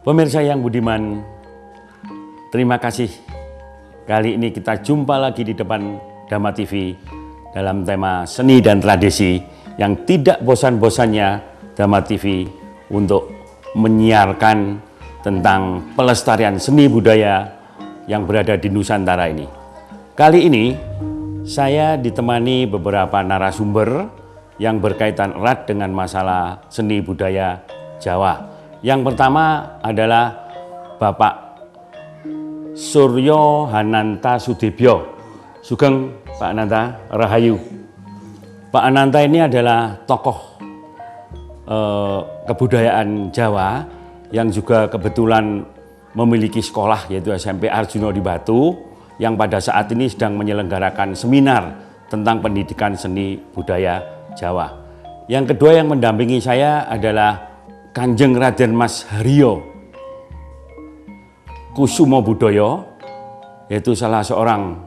Pemirsa yang budiman, terima kasih. Kali ini kita jumpa lagi di depan Dhamma TV dalam tema seni dan tradisi yang tidak bosan-bosannya Dhamma TV untuk menyiarkan tentang pelestarian seni budaya yang berada di Nusantara ini. Kali ini saya ditemani beberapa narasumber yang berkaitan erat dengan masalah seni budaya Jawa. Yang pertama adalah Bapak Suryo Hananta Sudibyo. Sugeng Pak Ananta, Rahayu. Pak Ananta ini adalah tokoh kebudayaan Jawa yang juga kebetulan memiliki sekolah yaitu SMP Arjuna di Batu yang pada saat ini sedang menyelenggarakan seminar tentang pendidikan seni budaya Jawa. Yang kedua yang mendampingi saya adalah Kanjeng Raden Mas Haryo Kusumo Budoyo, yaitu salah seorang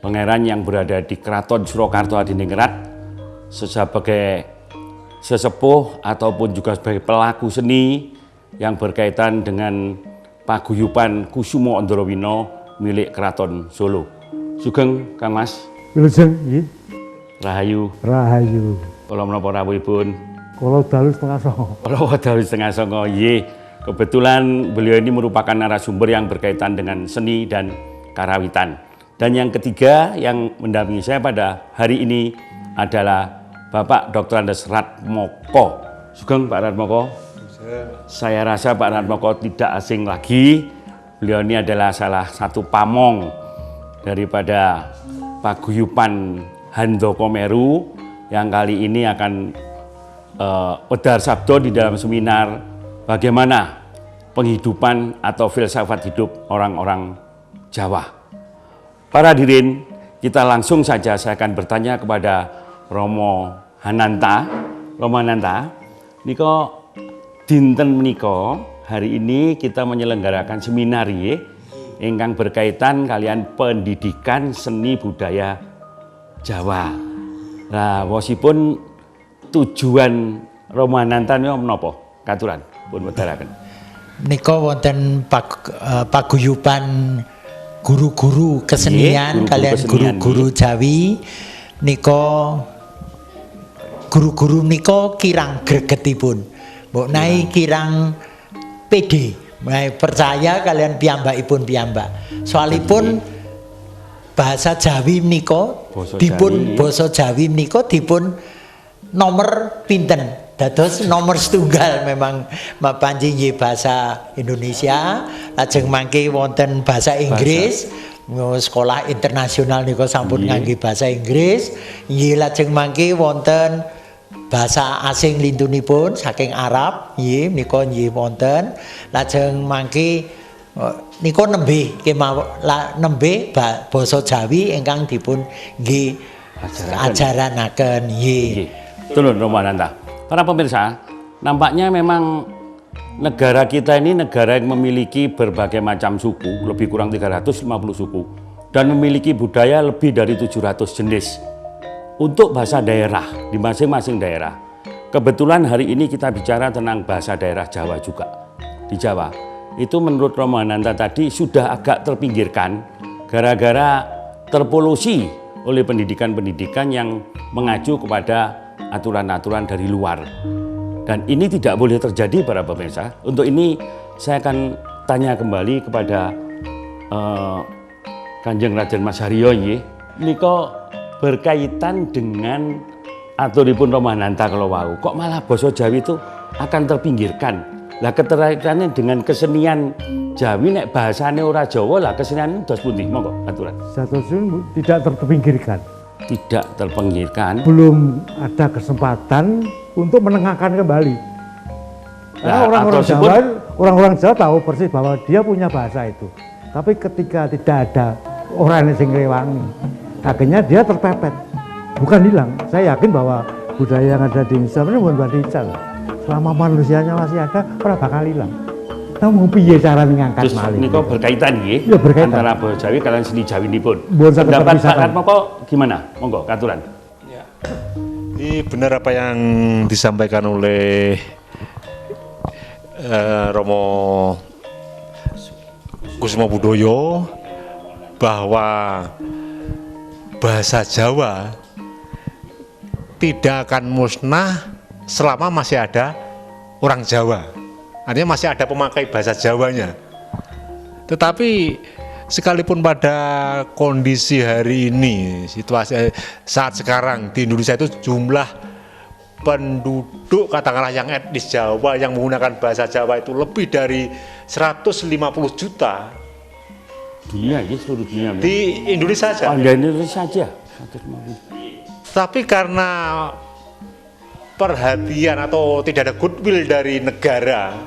pangeran yang berada di Keraton Surakarta Hadiningrat sebagai sesepuh ataupun juga sebagai pelaku seni yang berkaitan dengan paguyuban Kusumo Andrawina milik Keraton Solo. Sugeng Kang Mas. Wilujeng nggih. Rahayu. Rahayu. Kula menapa rawuhipun? Kula dalu setengah songo. Kula dalu setengah songo. Nggih. Kebetulan beliau ini merupakan narasumber yang berkaitan dengan seni dan karawitan. Dan yang ketiga yang mendampingi saya pada hari ini adalah Bapak Dr. Andes Ratmoko. Sugeng Pak Ratmoko. Saya rasa Pak Ratmoko tidak asing lagi. Beliau ini adalah salah satu pamong daripada paguyuban Handoko Meru yang kali ini akan pedar sabdo di dalam seminar bagaimana penghidupan atau filsafat hidup orang-orang Jawa. Para hadirin, kita langsung saja saya akan bertanya kepada Romo Hananta. Romo Hananta, niko dinten menika hari ini kita menyelenggarakan seminar ingkang berkaitan kalian pendidikan seni budaya Jawa. Nah, wasipun tujuan Romo Hananta niku menapa? Katuran pun wedharaken. Nika wonten paguyuban guru-guru kesenian kalian guru-guru Jawi. Nika guru-guru nika kirang gregetipun. Mbok nai kirang PD. Percaya kalian piyambakipun piyambak. Soalipun bahasa Jawi menika dipun basa Jawi menika dipun nomor pinten. Dados nomor setunggal memang Panji nggih bahasa Indonesia, lajeng mangke wonten bahasa Inggris. Sekolah internasional nika sampun ngangge bahasa Inggris. Nggih lajeng mangke wonten bahasa asing lintunipun saking Arab, nggih menika nggih wonten. Lajeng mangke nika nembe basa Jawi ingkang dipun nggih ajaranaken nggih. Turun Romo Hananta. Para pemirsa, nampaknya memang negara kita ini negara yang memiliki berbagai macam suku, lebih kurang 350 suku, dan memiliki budaya lebih dari 700 jenis untuk bahasa daerah di masing-masing daerah. Kebetulan hari ini kita bicara tentang bahasa daerah Jawa juga. Di Jawa, itu menurut Romo Hananta tadi sudah agak terpinggirkan gara-gara terpolusi oleh pendidikan-pendidikan yang mengacu kepada aturan-aturan dari luar. Dan ini tidak boleh terjadi para pemirsa. Untuk ini saya akan tanya kembali kepada Kanjeng Raden Mas Haryo nggih. Nika berkaitan dengan aturipun Romo Hananta kalau wau. Kok malah basa Jawi itu akan terpinggirkan? Lah keterkaitannya dengan kesenian Jawi nek bahasane ora Jawa lah kesenian dos pundi monggo aturan. Satu tidak terpinggirkan. Tidak terpinggirkan. Belum ada kesempatan untuk menengahkan kembali. Karena orang-orang Jawa tahu persis bahwa dia punya bahasa itu. Tapi ketika tidak ada orang yang ngrewangi, akhirnya dia terpepet. Bukan hilang. Saya yakin bahwa budaya yang ada di Indonesia ini bukan badical. Selama manusianya masih ada, ora bakal hilang. Tahu mau piye cara ngangkat malih. Ini kok berkaitan nggih? Ya, berkaitan. Antara basa Jawi kalian seni Jawinipun. Pendapat Pak Ratmoko gimana? Monggo katuran. Ya. Ini benar apa yang disampaikan oleh Romo Kuswobodoyo bahwa bahasa Jawa tidak akan musnah selama masih ada orang Jawa. Artinya masih ada pemakai bahasa Jawanya. Tetapi sekalipun pada kondisi hari ini, situasi saat sekarang di Indonesia itu jumlah penduduk katakanlah yang etnis Jawa yang menggunakan bahasa Jawa itu lebih dari 150 juta. Dunia ini seluruh dunia. Di Indonesia saja. Di Indonesia saja. 150. Tapi karena perhatian atau tidak ada goodwill dari negara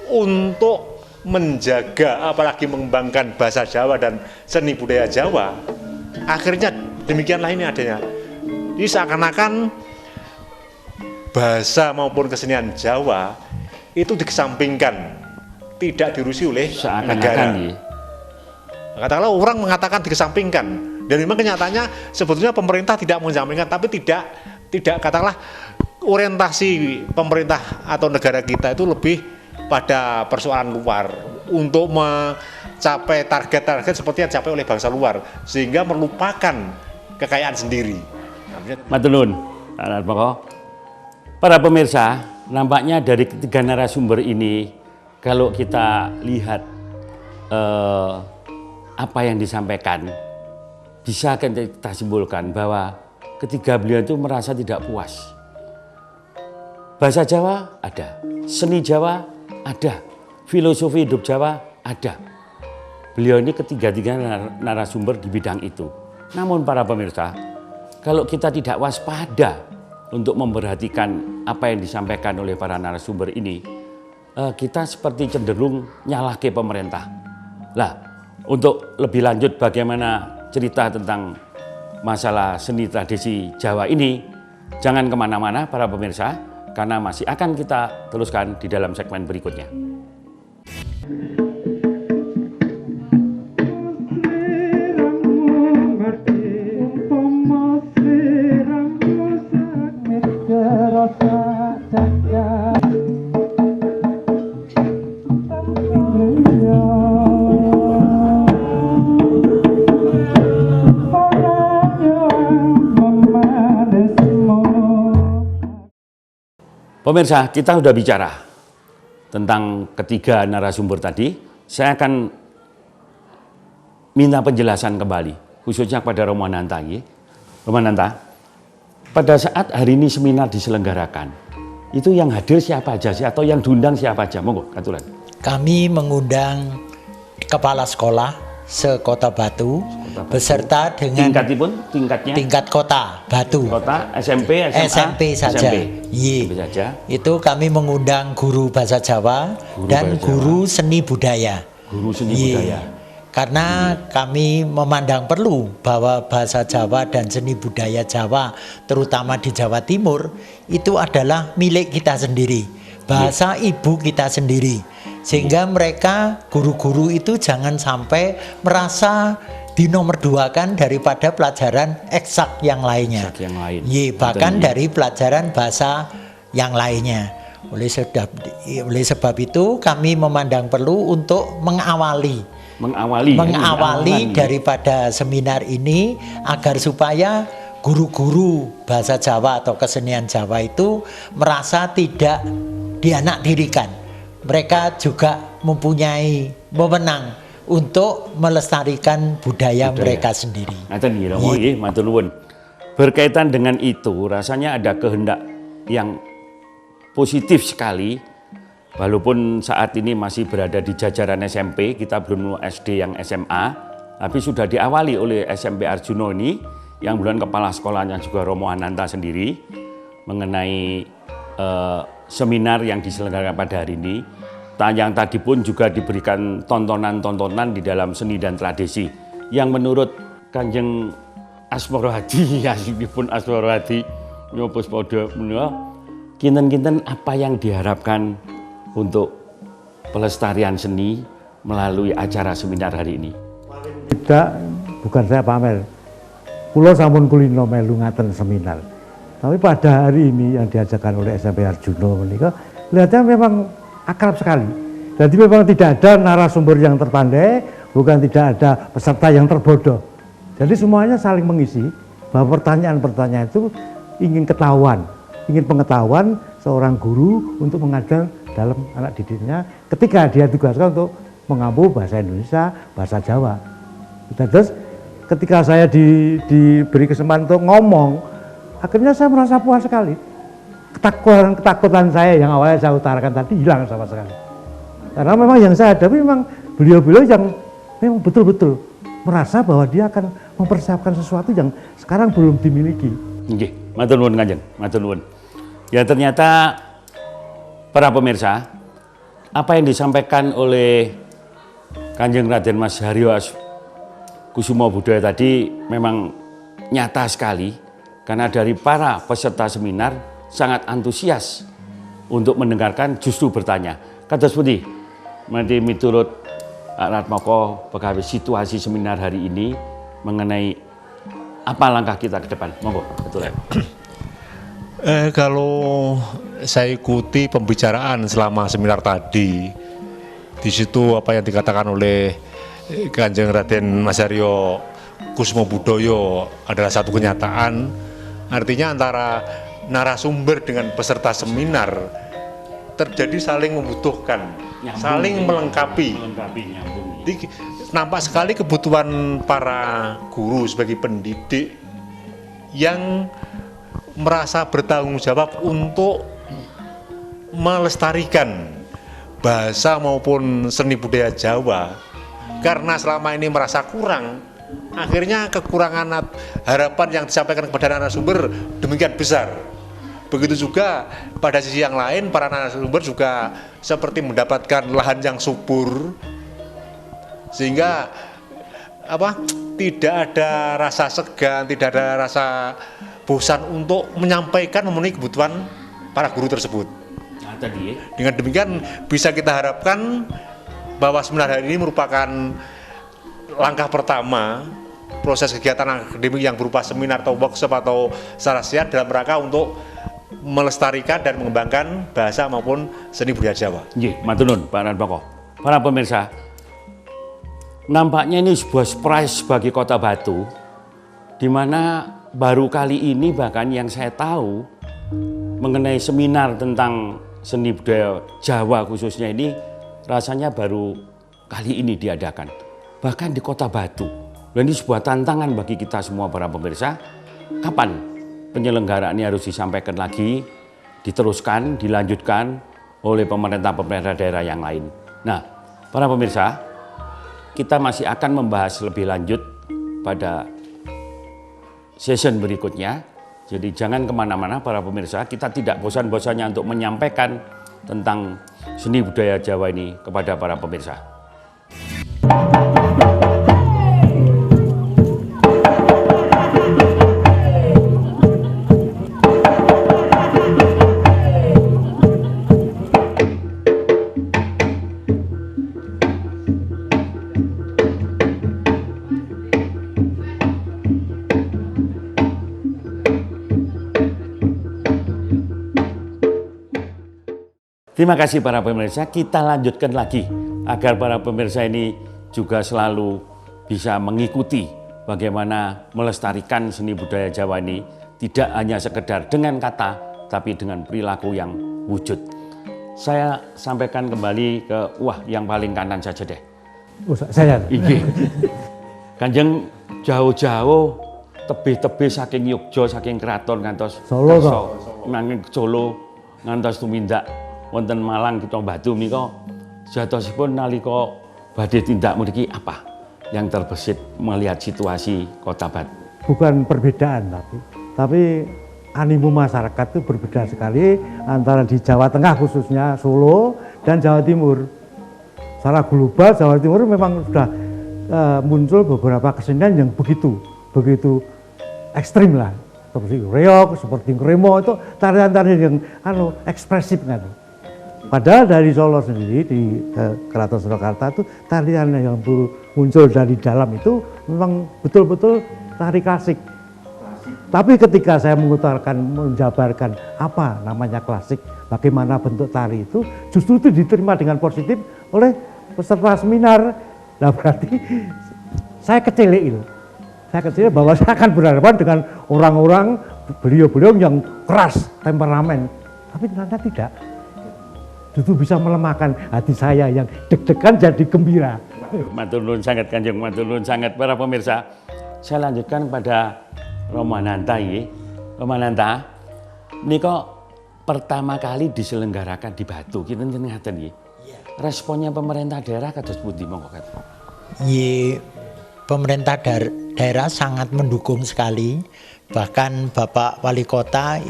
untuk menjaga apalagi mengembangkan bahasa Jawa dan seni budaya Jawa, akhirnya demikianlah ini adanya. Jadi seakan-akan bahasa maupun kesenian Jawa itu dikesampingkan, tidak diurusi oleh negara. Katakanlah orang mengatakan dikesampingkan, dan memang kenyataannya sebetulnya pemerintah tidak menjaminkan, tapi tidak katakanlah orientasi pemerintah atau negara kita itu lebih pada persoalan luar untuk mencapai target-target seperti yang dicapai oleh bangsa luar, sehingga melupakan kekayaan sendiri. Matur nuwun, para pemirsa, nampaknya dari ketiga narasumber ini, kalau kita lihat apa yang disampaikan, bisa kita simpulkan bahwa ketiga beliau itu merasa tidak puas. Bahasa Jawa ada, seni Jawa ada, filosofi hidup Jawa ada. Beliau ini ketiga-tiga narasumber di bidang itu. Namun para pemirsa, kalau kita tidak waspada untuk memperhatikan apa yang disampaikan oleh para narasumber ini, kita seperti cenderung nyalahke pemerintah. Lah, untuk lebih lanjut bagaimana cerita tentang masalah seni tradisi Jawa ini, jangan kemana-mana para pemirsa, karena masih akan kita teruskan di dalam segmen berikutnya. Pemirsa, kita sudah bicara tentang ketiga narasumber tadi. Saya akan minta penjelasan kembali, khususnya kepada Romo Ananta. Romo Ananta, pada saat hari ini seminar diselenggarakan, itu yang hadir siapa aja sih, atau yang diundang siapa aja? Monggo, katuran. Kami mengundang kepala sekolah se-Kota Batu beserta dengan tingkat kota Batu. Kota, SMP, SMA, SMP saja. SMP saja. Itu kami mengundang guru bahasa Jawa dan guru seni budaya. Guru seni budaya. Karena kami memandang perlu bahwa bahasa Jawa dan seni budaya Jawa, terutama di Jawa Timur, itu adalah milik kita sendiri. Bahasa ibu kita sendiri. Sehingga mereka, guru-guru itu jangan sampai merasa dinomorduakan daripada pelajaran eksak yang lainnya. Bahkan dari pelajaran bahasa yang lainnya. Oleh sebab itu kami memandang perlu untuk mengawali daripada seminar ini agar supaya guru-guru bahasa Jawa atau kesenian Jawa itu merasa tidak dianaktirikan. Mereka juga mempunyai wewenang untuk melestarikan budaya mereka sendiri. Berkaitan dengan itu, rasanya ada kehendak yang positif sekali. Walaupun saat ini masih berada di jajaran SMP, kita belum SD yang SMA, tapi sudah diawali oleh SMP Arjuno ini, yang bulan kepala sekolahnya juga Romo Ananta sendiri, mengenai seminar yang diselenggarakan pada hari ini. Yang tadi pun juga diberikan tontonan-tontonan di dalam seni dan tradisi yang menurut Kanjeng Asmoro Hadi, pun Asmoro Hadi nyopos pada kinten-kinten apa yang diharapkan untuk pelestarian seni melalui acara seminar hari ini. Bukan saya pamer, kula sampun kulino melu ngaten seminar. Tapi pada hari ini yang diajarkan oleh SMP Arjuno menika, lihatnya memang akrab sekali. Jadi memang tidak ada narasumber yang terpandai, bukan tidak ada peserta yang terbodoh. Jadi semuanya saling mengisi, bahwa pertanyaan-pertanyaan itu ingin ketahuan, ingin pengetahuan seorang guru untuk mengajar dalam anak didiknya ketika dia tugaskan untuk mengampu bahasa Indonesia, bahasa Jawa. Terus ketika saya diberi kesempatan untuk ngomong, akhirnya saya merasa puas sekali. Ketakutan saya yang awalnya saya utarakan tadi hilang sama sekali. Karena memang yang saya hadapi memang beliau-beliau yang memang betul-betul merasa bahwa dia akan mempersiapkan sesuatu yang sekarang belum dimiliki. Nggih, matur nuwun Kanjeng, matur nuwun. Ya ternyata para pemirsa, apa yang disampaikan oleh Kanjeng Raden Mas Haryo Kusumo Budoyo tadi memang nyata sekali, karena dari para peserta seminar sangat antusias untuk mendengarkan, justru bertanya. Kados pundi? Nanti miturut Pak Ratmoko pegawai situasi seminar hari ini mengenai apa langkah kita ke depan. Monggo, betul ya. Kalau saya ikuti pembicaraan selama seminar tadi, di situ apa yang dikatakan oleh Kanjeng Raden Mas Haryo Kusumo Budoyo adalah satu kenyataan. Artinya antara narasumber dengan peserta seminar terjadi saling membutuhkan, saling melengkapi. Jadi, nampak sekali kebutuhan para guru sebagai pendidik yang merasa bertanggung jawab untuk melestarikan bahasa maupun seni budaya Jawa, karena selama ini merasa kurang. Akhirnya kekurangan harapan yang disampaikan kepada narasumber demikian besar. Begitu juga pada sisi yang lain, para narasumber juga seperti mendapatkan lahan yang subur, sehingga tidak ada rasa segan, tidak ada rasa bosan untuk menyampaikan memenuhi kebutuhan para guru tersebut. Nah, tadi, dengan demikian bisa kita harapkan bahwa seminar hari ini merupakan langkah pertama proses kegiatan akademik yang berupa seminar atau workshop atau sarasiat dalam rangka untuk melestarikan dan mengembangkan bahasa maupun seni budaya Jawa. Nggih, matur nuwun Pak Ratmoko. Para pemirsa, nampaknya ini sebuah surprise bagi Kota Batu, di mana baru kali ini bahkan yang saya tahu mengenai seminar tentang seni budaya Jawa khususnya ini rasanya baru kali ini diadakan, bahkan di Kota Batu. Dan ini sebuah tantangan bagi kita semua para pemirsa. Kapan penyelenggaraannya harus disampaikan lagi, diteruskan, dilanjutkan oleh pemerintah daerah yang lain. Nah, para pemirsa, kita masih akan membahas lebih lanjut pada session berikutnya. Jadi jangan kemana-mana para pemirsa, kita tidak bosan-bosannya untuk menyampaikan tentang seni budaya Jawa ini kepada para pemirsa. Terima kasih para pemirsa, kita lanjutkan lagi agar para pemirsa ini juga selalu bisa mengikuti bagaimana melestarikan seni budaya Jawa ini tidak hanya sekedar dengan kata tapi dengan perilaku yang wujud. Saya sampaikan kembali ke yang paling kanan saja deh. Saya. Iki. Kanjeng jauh-jauh tebih-tebih saking Yogya, saking keraton ngantos Solo nanging Solo ngantos tumindak wonten Malang kita Batu menika jatosipun nalika badhe tindak mriki apa yang terbesit melihat situasi Kota Batu? Bukan perbedaan tapi animo masyarakat itu berbeda sekali antara di Jawa Tengah khususnya Solo dan Jawa Timur. Secara global Jawa Timur memang sudah muncul beberapa kesenian yang begitu ekstrim lah, seperti reog, seperti remo, itu tarian-tarian yang ekspresif kan. Padahal dari Solo sendiri di Keraton Surakarta itu tarian yang muncul dari dalam itu memang betul-betul tari klasik. Tapi ketika saya menjabarkan apa namanya klasik, bagaimana bentuk tari itu, justru itu diterima dengan positif oleh peserta seminar. Nah berarti saya kecilin bahwa saya akan berhadapan dengan orang-orang beliau-beliau yang keras temperamen, tapi ternyata tidak. Justru bisa melemahkan hati saya yang deg-degan jadi gembira. Matur nuwun sangat Kanjeng, matur nuwun sangat para pemirsa. Saya lanjutkan pada Romananta ini. Romananta, ini kok pertama kali diselenggarakan di Batu, kita ngaten nggih. Responnya pemerintah daerah kados pundi monggo Kak? Pemerintah daerah sangat mendukung sekali. Bahkan Bapak Wali Kota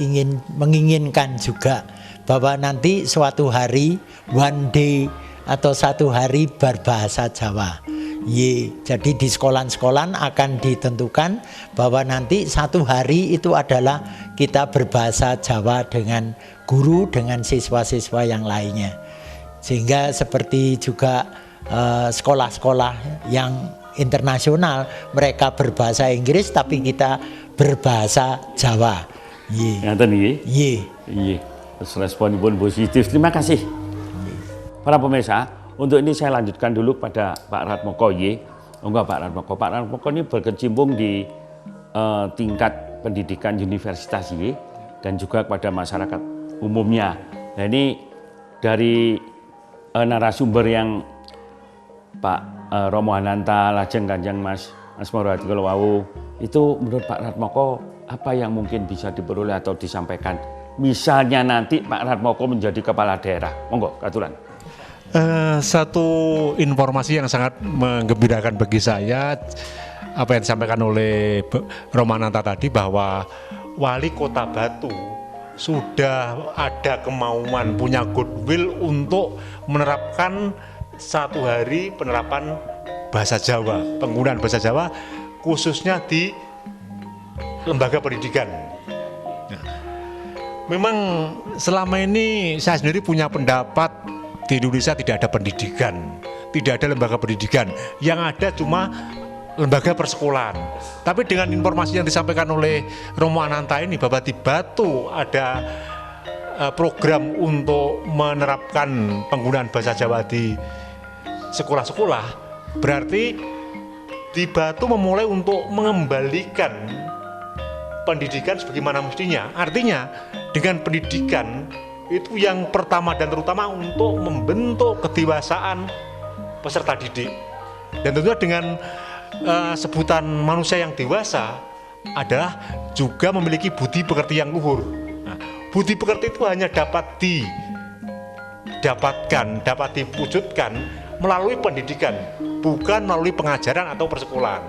menginginkan juga bahwa nanti suatu hari one day atau satu hari berbahasa Jawa. Jadi di sekolah-sekolah akan ditentukan bahwa nanti satu hari itu adalah kita berbahasa Jawa dengan guru, dengan siswa-siswa yang lainnya. Sehingga seperti juga sekolah-sekolah yang internasional, mereka berbahasa Inggris tapi kita berbahasa Jawa. Ngaten nggih? Nggih. Responipun positif. Terima kasih. Para pemirsa, untuk ini saya lanjutkan dulu pada Pak Ratmoko nggih. Enggak Pak Ratmoko. Pak Ratmoko ini berkecimpung di tingkat pendidikan universitas nggih dan juga kepada masyarakat umumnya. Nah ini dari narasumber yang Pak Romo Hananta, lajeng Kanjeng Mas Asmoro Hadi Kalawau, itu menurut Pak Ratmoko apa yang mungkin bisa diperoleh atau disampaikan? Misalnya nanti Pak Ratmoko menjadi kepala daerah, monggo katuran. Satu informasi yang sangat menggembirakan bagi saya, apa yang disampaikan oleh Romananta tadi, bahwa Wali Kota Batu sudah ada kemauan, punya goodwill untuk menerapkan satu hari penerapan bahasa Jawa, penggunaan bahasa Jawa khususnya di lembaga pendidikan. Nah, memang selama ini saya sendiri punya pendapat di Indonesia tidak ada pendidikan, tidak ada lembaga pendidikan, yang ada cuma lembaga persekolahan. Tapi dengan informasi yang disampaikan oleh Romo Ananta ini bahwa di Batu ada program untuk menerapkan penggunaan bahasa Jawa di sekolah-sekolah, berarti di Batu memulai untuk mengembalikan pendidikan sebagaimana mestinya. Artinya dengan pendidikan itu yang pertama dan terutama untuk membentuk kedewasaan peserta didik. Dan tentunya dengan sebutan manusia yang dewasa adalah juga memiliki budi pekerti yang luhur. Nah, budi pekerti itu hanya dapat diwujudkan melalui pendidikan, bukan melalui pengajaran atau persekolahan.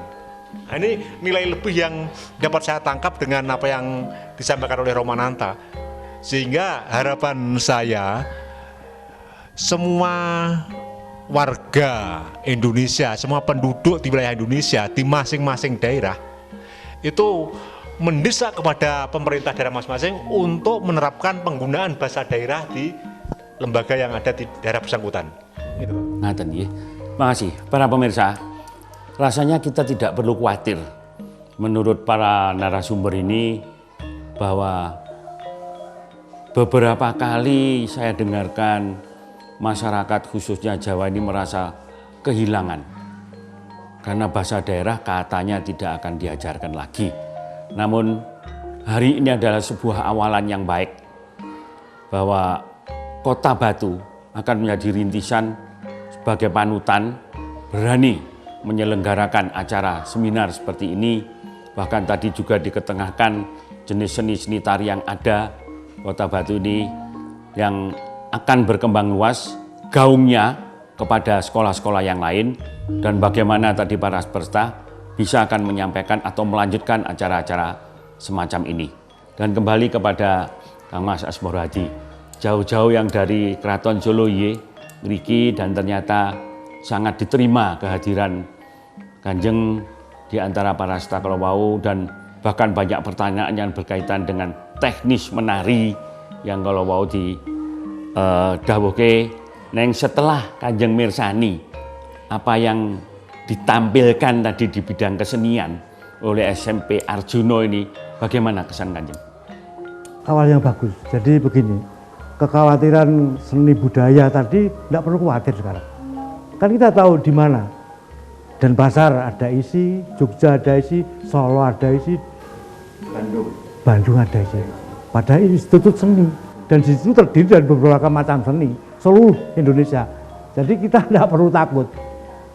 Nah, ini nilai lebih yang dapat saya tangkap dengan apa yang disampaikan oleh Romananta. Sehingga harapan saya, semua warga Indonesia, semua penduduk di wilayah Indonesia, di masing-masing daerah, itu mendesak kepada pemerintah daerah masing-masing untuk menerapkan penggunaan bahasa daerah di lembaga yang ada di daerah bersangkutan. Gitu. Ngaten nggih. Makasih para pemirsa. Rasanya kita tidak perlu khawatir menurut para narasumber ini bahwa beberapa kali saya dengarkan masyarakat khususnya Jawa ini merasa kehilangan karena bahasa daerah katanya tidak akan diajarkan lagi. Namun hari ini adalah sebuah awalan yang baik bahwa Kota Batu akan menjadi rintisan sebagai panutan berani menyelenggarakan acara seminar seperti ini. Bahkan tadi juga diketengahkan jenis seni-seni tari yang ada Kota Batu ini yang akan berkembang luas gaungnya kepada sekolah-sekolah yang lain, dan bagaimana tadi para peserta bisa akan menyampaikan atau melanjutkan acara-acara semacam ini. Dan kembali kepada Kang Mas Asmoro Hadi, jauh-jauh yang dari Keraton Solo mriki dan ternyata sangat diterima kehadiran Kanjeng di antara para peserta kalawau, dan bahkan banyak pertanyaan yang berkaitan dengan teknis menari yang kalawau di dawuhke neng setelah Kanjeng mirsani apa yang ditampilkan tadi di bidang kesenian oleh SMP Arjuno ini, bagaimana kesan Kanjeng? Awal yang bagus. Jadi begini, kekhawatiran seni budaya tadi tidak perlu khawatir sekarang. Kan kita tahu di mana. Denpasar ada isi, Jogja ada isi, Solo ada isi, Bandung ada isi. Pada institut seni dan di situ terdiri dari beberapa macam seni seluruh Indonesia. Jadi kita tidak perlu takut.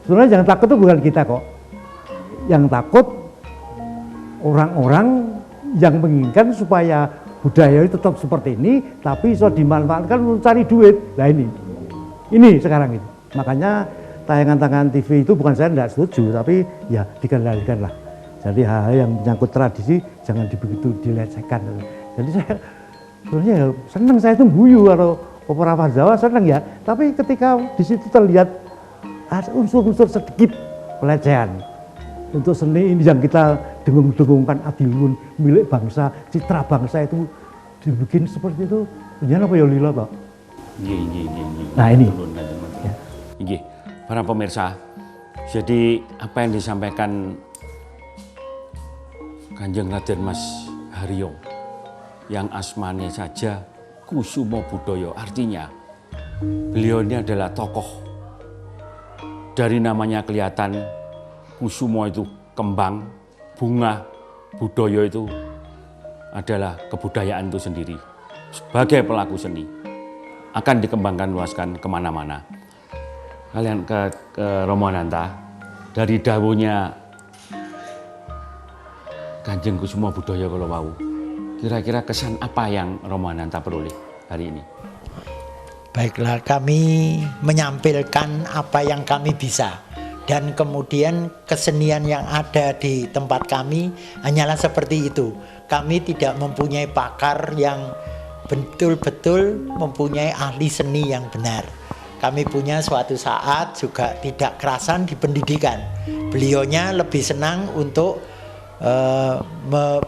Sebenarnya yang takut itu bukan kita kok. Yang takut orang-orang yang menginginkan supaya budaya itu tetap seperti ini, tapi bisa dimanfaatkan untuk cari duit. Nah ini sekarang itu. Makanya tayangan-tayangan TV itu bukan saya tidak setuju, tapi ya dikendalikan lah. Jadi hal-hal yang menyangkut tradisi jangan begitu dilecehkan. Jadi saya sebenarnya ya, senang saya itu guyu kalau opera Jawa senang ya. Tapi ketika di situ terlihat ada unsur-unsur sedikit pelecehan untuk seni ini yang kita dengung-dengungkan adiluhun milik bangsa, citra bangsa itu dibikin seperti itu. Jangan apa ya lila Pak? Nah ini. Ya. Para pemirsa, jadi apa yang disampaikan Kanjeng Raden Mas Haryo yang asmanya saja Kusumo Budoyo, artinya beliau ini adalah tokoh. Dari namanya kelihatan Kusumo itu kembang, bunga, Budoyo itu adalah kebudayaan itu sendiri. Sebagai pelaku seni akan dikembangkan luaskan kemana-mana. Kalian ke Romo Ananta, dari dawuhnya Kanjeng Kusumo Budoyo kalau mau, kira-kira kesan apa yang Romo Ananta peroleh hari ini? Baiklah, kami menyampaikan apa yang kami bisa. Dan kemudian kesenian yang ada di tempat kami hanyalah seperti itu. Kami tidak mempunyai pakar yang betul-betul mempunyai ahli seni yang benar. Kami punya suatu saat juga tidak kerasan di pendidikan. Beliaunya lebih senang untuk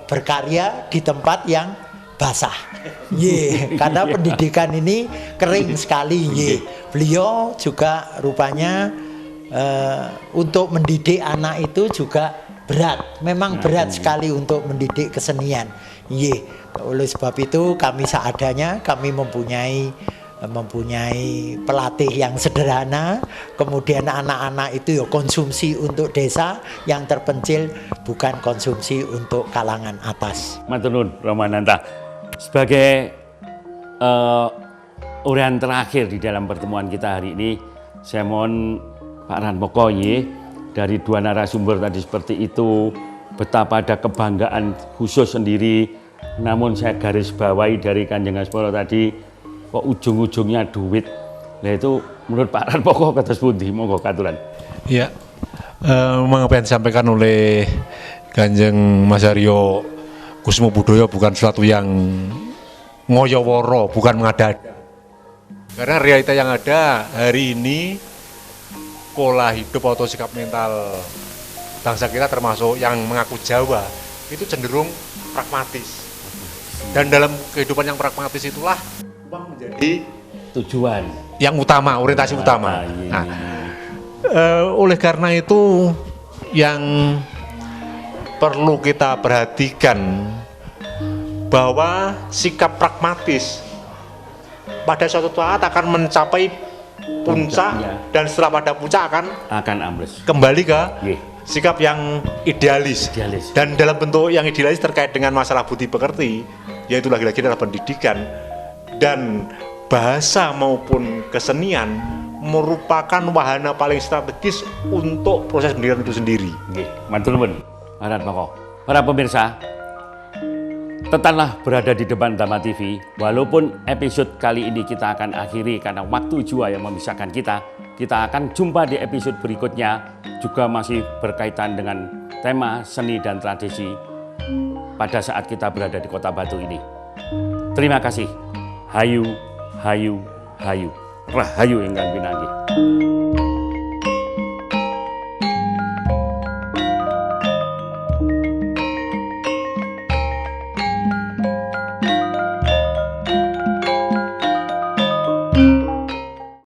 berkarya di tempat yang basah. Karena pendidikan ini kering sekali. Beliau juga rupanya untuk mendidik anak itu juga berat. Memang berat sekali untuk mendidik kesenian. Oleh sebab itu kami seadanya, kami mempunyai pelatih yang sederhana, kemudian anak-anak itu ya konsumsi untuk desa, yang terpencil bukan konsumsi untuk kalangan atas. Matur nuwun Romo Ananta. Sebagai uraian terakhir di dalam pertemuan kita hari ini, saya mohon Pak Ranmoko dari dua narasumber tadi seperti itu, betapa ada kebanggaan khusus sendiri, namun saya garis bawahi dari Kanjeng Asmoro tadi, kok ujung-ujungnya duit. Nah itu menurut Pak Ranmoko kados pundi? Monggo katuran. Iya, memang apa yang disampaikan oleh Kanjeng Mas Haryo Kusumo Budoyo bukan sesuatu yang ngoyoworo, bukan mengada-ada. Karena realita yang ada hari ini, pola hidup atau sikap mental bangsa kita termasuk yang mengaku Jawa itu cenderung pragmatis. Dan dalam kehidupan yang pragmatis itulah uang menjadi tujuan yang utama, orientasi utama. Nah, oleh karena itu yang perlu kita perhatikan bahwa sikap pragmatis pada suatu saat akan mencapai puncak dan setelah pada puncak akan ambles. Kembali ke sikap yang idealis. Dan dalam bentuk yang idealis terkait dengan masalah budi pekerti, yaitu lagi-lagi adalah pendidikan dan bahasa maupun kesenian merupakan wahana paling strategis untuk proses pendidikan itu sendiri. Matur nuwun. Para pemirsa, tetaplah berada di depan Dhamma TV. Walaupun episode kali ini kita akan akhiri karena waktu jua yang memisahkan kita. Kita akan jumpa di episode berikutnya, juga masih berkaitan dengan tema seni dan tradisi pada saat kita berada di Kota Batu ini. Terima kasih. Hayu, hayu, hayu. Rahayu ingkang pinanggih.